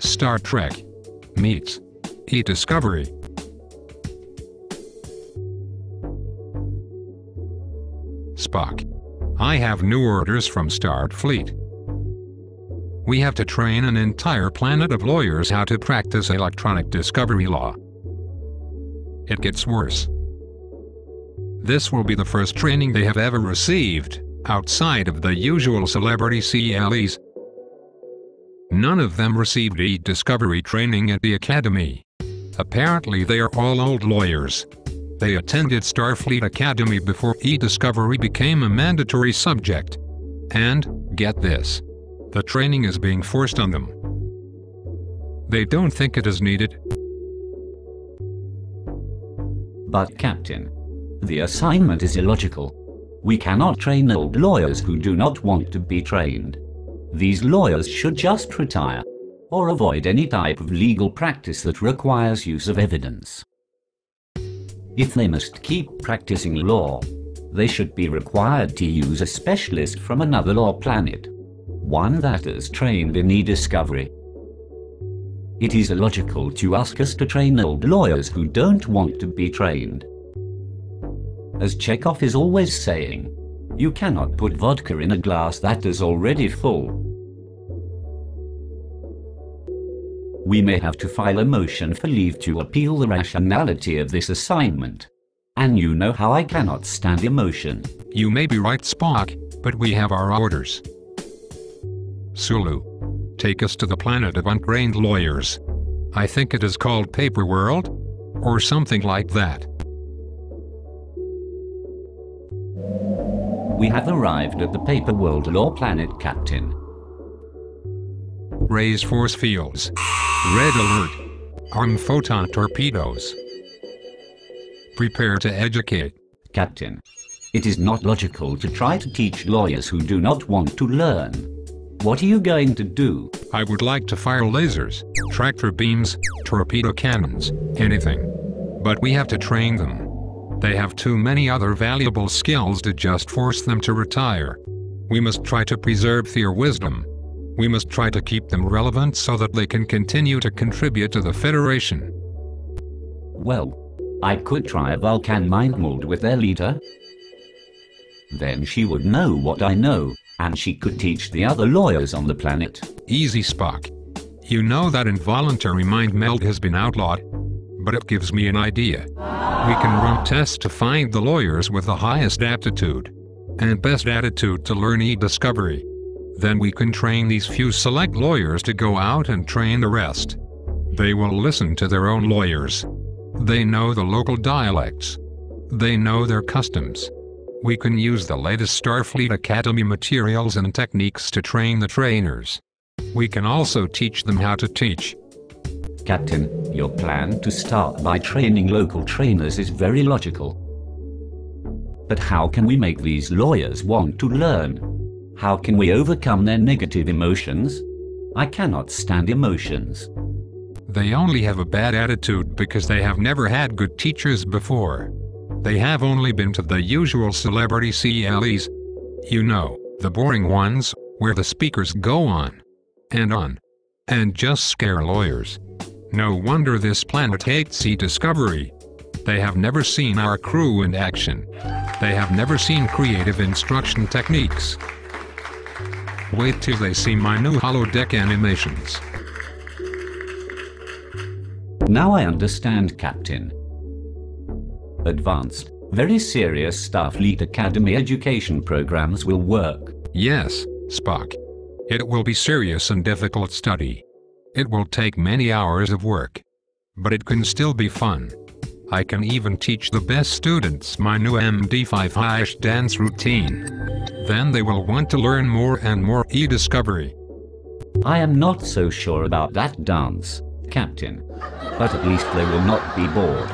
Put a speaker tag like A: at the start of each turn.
A: Star Trek meets e-discovery. Spock. I have new orders from Starfleet. We have to train an entire planet of lawyers how to practice electronic discovery law. It gets worse. This will be the first training they have ever received, outside of the usual celebrity CLEs. None of them received e-discovery training at the academy. Apparently they are all old lawyers. They attended Starfleet Academy before e-discovery became a mandatory subject. And, get this, the training is being forced on them. They don't think it is needed.
B: But Captain, the assignment is illogical. We cannot train old lawyers who do not want to be trained. These lawyers should just retire, or avoid any type of legal practice that requires use of evidence. If they must keep practicing law, they should be required to use a specialist from another law planet, one that is trained in e-discovery. It is illogical to ask us to train old lawyers who don't want to be trained. As Chekhov is always saying, you cannot put vodka in a glass that is already full. We may have to file a motion for leave to appeal the rationality of this assignment. And you know how I cannot stand emotion.
A: You may be right, Spock, but we have our orders. Sulu. Take us to the planet of untrained lawyers. I think it is called Paper World, or something like that.
B: We have arrived at the Paper World law planet, Captain.
A: Raise force fields. Red alert. Arm photon torpedoes. Prepare to educate.
B: Captain, it is not logical to try to teach lawyers who do not want to learn. What are you going to do?
A: I would like to fire lasers, tractor beams, torpedo cannons, anything. But we have to train them. They have too many other valuable skills to just force them to retire. We must try to preserve their wisdom. We must try to keep them relevant so that they can continue to contribute to the Federation.
B: Well, I could try a Vulcan mind mold with their leader. Then she would know what I know, and she could teach the other lawyers on the planet.
A: Easy, Spock. You know that involuntary mind meld has been outlawed, but it gives me an idea. We can run tests to find the lawyers with the highest aptitude and best attitude to learn e-discovery. Then we can train these few select lawyers to go out and train the rest. They will listen to their own lawyers. They know the local dialects. They know their customs. We can use the latest Starfleet Academy materials and techniques to train the trainers. We can also teach them how to teach.
B: Captain, your plan to start by training local trainers is very logical. But how can we make these lawyers want to learn? How can we overcome their negative emotions? I cannot stand emotions.
A: They only have a bad attitude because they have never had good teachers before. They have only been to the usual celebrity CLEs. You know, the boring ones, where the speakers go on, and just scare lawyers. No wonder this planet hates e-discovery. They have never seen our crew in action. They have never seen creative instruction techniques. Wait till they see my new holodeck animations.
B: Now I understand, Captain. Advanced, very serious Starfleet Academy education programs will work.
A: Yes, Spock. It will be serious and difficult study. It will take many hours of work. But it can still be fun. I can even teach the best students my new MD5 dance routine. Then they will want to learn more and more e-discovery.
B: I am not so sure about that dance, Captain. But at least they will not be bored.